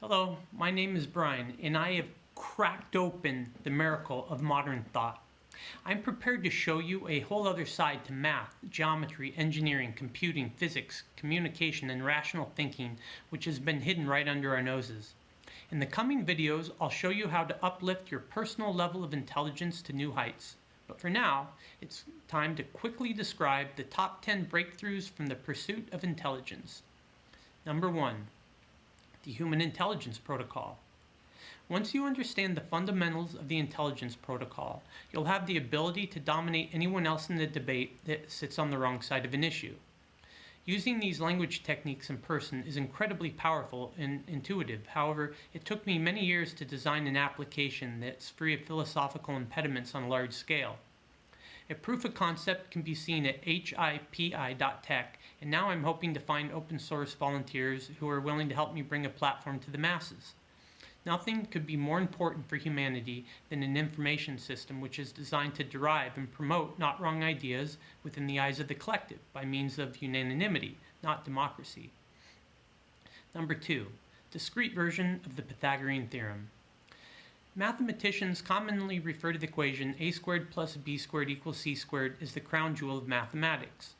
Hello, my name is Brian, and I have cracked open the miracle of modern thought. I'm prepared to show you a whole other side to math, geometry, engineering, computing, physics, communication, and rational thinking, which has been hidden right under our noses. In the coming videos, I'll show you how to uplift your personal level of intelligence to new heights. But for now, it's time to quickly describe the top 10 breakthroughs from the pursuit of intelligence. Number 1. The Human Intelligence Protocol. Once you understand the fundamentals of the intelligence protocol, you'll have the ability to dominate anyone else in the debate that sits on the wrong side of an issue. Using these language techniques in person is incredibly powerful and intuitive. However, it took me many years to design an application that's free of philosophical impediments on a large scale. A proof of concept can be seen at hipi.tech, and now I'm hoping to find open source volunteers who are willing to help me bring a platform to the masses. Nothing could be more important for humanity than an information system which is designed to derive and promote not wrong ideas within the eyes of the collective by means of unanimity, not democracy. Number 2. Discrete version of the Pythagorean theorem. Mathematicians commonly refer to the equation a squared plus b squared equals c squared as the crown jewel of mathematics.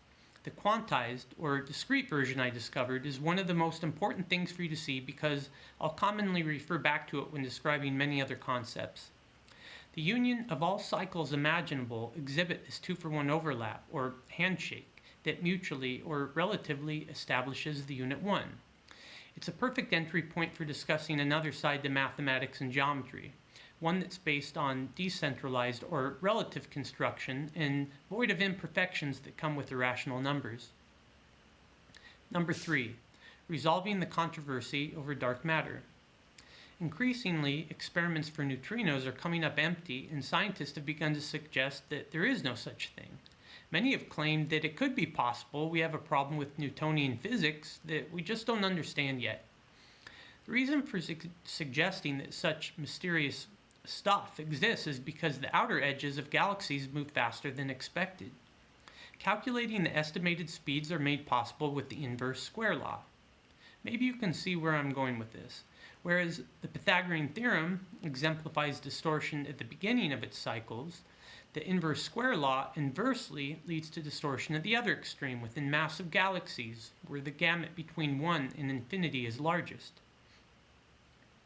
The quantized, or discrete version I discovered is one of the most important things for you to see because I'll commonly refer back to it when describing many other concepts. The union of all cycles imaginable exhibit this 2-for-1 overlap, or handshake, that mutually or relatively establishes the unit 1. It's a perfect entry point for discussing another side to mathematics and geometry, one that's based on decentralized or relative construction and void of imperfections that come with irrational numbers. Number 3. Resolving the controversy over dark matter. Increasingly, experiments for neutrinos are coming up empty, and scientists have begun to suggest that there is no such thing. Many have claimed that it could be possible we have a problem with Newtonian physics that we just don't understand yet. The reason for suggesting that such mysterious stuff exists is because the outer edges of galaxies move faster than expected. Calculating the estimated speeds are made possible with the inverse square law. Maybe you can see where I'm going with this. Whereas the Pythagorean theorem exemplifies distortion at the beginning of its cycles, the inverse square law inversely leads to distortion at the other extreme within massive galaxies, where the gamut between 1 and infinity is largest.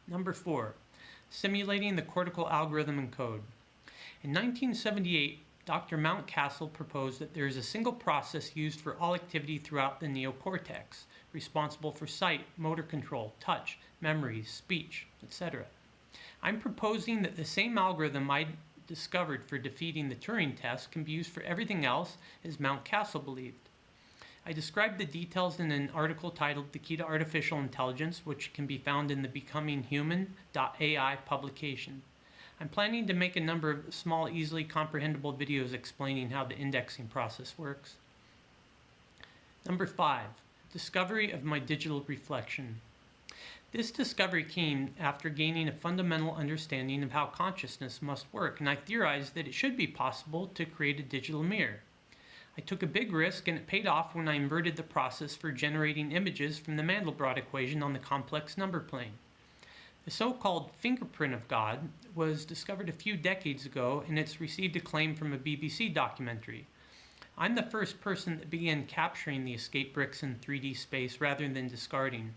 Number 4. Simulating the cortical algorithm and code. In 1978, Dr. Mountcastle proposed that there is a single process used for all activity throughout the neocortex, responsible for sight, motor control, touch, memory, speech, etc. I'm proposing that the same algorithm I discovered for defeating the Turing test can be used for everything else as Mountcastle believed. I described the details in an article titled The Key to Artificial Intelligence, which can be found in the BecomingHuman.ai publication. I'm planning to make a number of small, easily comprehensible videos explaining how the indexing process works. Number 5. Discovery of my digital reflection. This discovery came after gaining a fundamental understanding of how consciousness must work, and I theorized that it should be possible to create a digital mirror. I took a big risk, and it paid off when I inverted the process for generating images from the Mandelbrot equation on the complex number plane. The so-called fingerprint of God was discovered a few decades ago, and it's received acclaim from a BBC documentary. I'm the first person that began capturing the escape bricks in 3D space rather than discarding.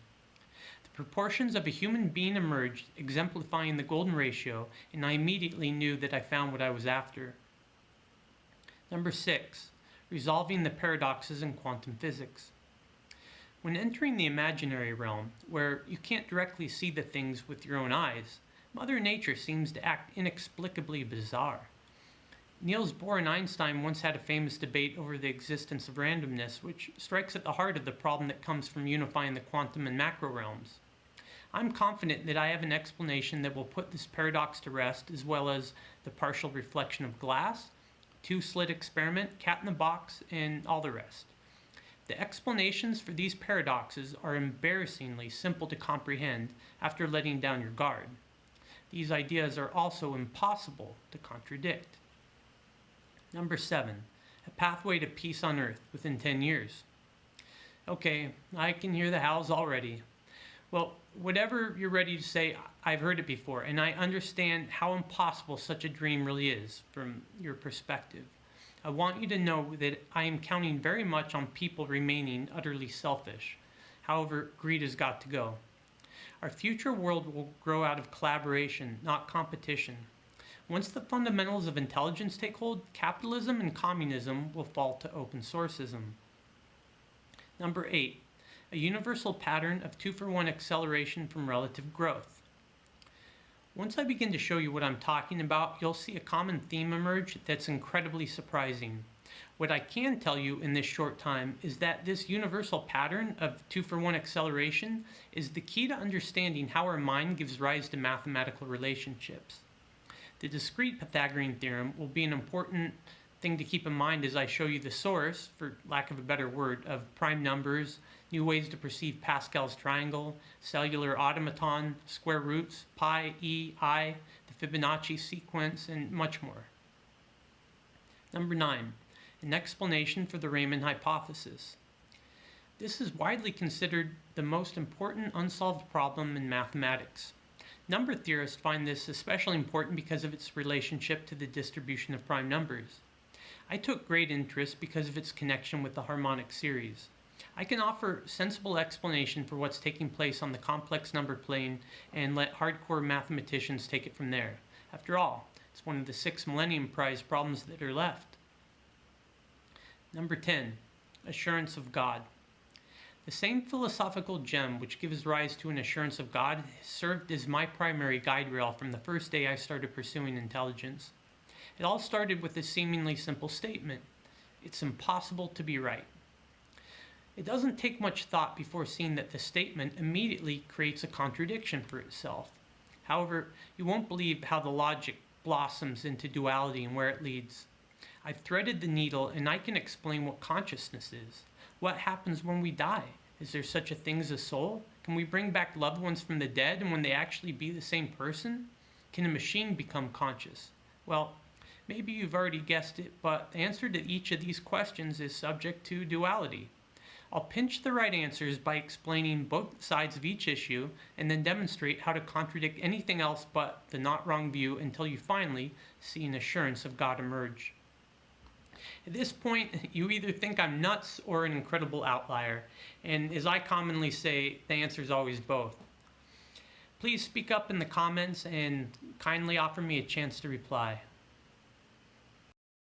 The proportions of a human being emerged, exemplifying the golden ratio, and I immediately knew that I found what I was after. Number 6. Resolving the paradoxes in quantum physics. When entering the imaginary realm, where you can't directly see the things with your own eyes, Mother Nature seems to act inexplicably bizarre. Niels Bohr and Einstein once had a famous debate over the existence of randomness, which strikes at the heart of the problem that comes from unifying the quantum and macro realms. I'm confident that I have an explanation that will put this paradox to rest, as well as the partial reflection of glass, two-slit experiment, cat in the box, and all the rest. The explanations for these paradoxes are embarrassingly simple to comprehend after letting down your guard. These ideas are also impossible to contradict. Number 7. A pathway to peace on Earth within 10 years. Okay, I can hear the howls already. Well, whatever you're ready to say, I've heard it before, and I understand how impossible such a dream really is from your perspective. I want you to know that I am counting very much on people remaining utterly selfish. However, greed has got to go. Our future world will grow out of collaboration, not competition. Once the fundamentals of intelligence take hold, capitalism and communism will fall to open sourceism. Number 8, a universal pattern of 2-for-1 acceleration from relative growth. Once I begin to show you what I'm talking about, you'll see a common theme emerge that's incredibly surprising. What I can tell you in this short time is that this universal pattern of 2-for-1 acceleration is the key to understanding how our mind gives rise to mathematical relationships. The discrete Pythagorean theorem will be an important thing to keep in mind as I show you the source, for lack of a better word, of prime numbers, new ways to perceive Pascal's triangle, cellular automaton, square roots, pi, e, I, the Fibonacci sequence, and much more. Number 9, an explanation for the Riemann hypothesis. This is widely considered the most important unsolved problem in mathematics. Number theorists find this especially important because of its relationship to the distribution of prime numbers. I took great interest because of its connection with the harmonic series. I can offer sensible explanation for what's taking place on the complex number plane and let hardcore mathematicians take it from there. After all, it's one of the 6 Millennium Prize problems that are left. Number 10, assurance of God. The same philosophical gem which gives rise to an assurance of God has served as my primary guide rail from the first day I started pursuing intelligence. It all started with a seemingly simple statement: it's impossible to be right. It doesn't take much thought before seeing that the statement immediately creates a contradiction for itself. However, you won't believe how the logic blossoms into duality and where it leads. I've threaded the needle and I can explain what consciousness is. What happens when we die? Is there such a thing as a soul? Can we bring back loved ones from the dead, and when they actually be the same person? Can a machine become conscious? Well, maybe you've already guessed it, but the answer to each of these questions is subject to duality. I'll pinch the right answers by explaining both sides of each issue and then demonstrate how to contradict anything else but the not wrong view until you finally see an assurance of God emerge. At this point, you either think I'm nuts or an incredible outlier, and as I commonly say, the answer is always both. Please speak up in the comments and kindly offer me a chance to reply.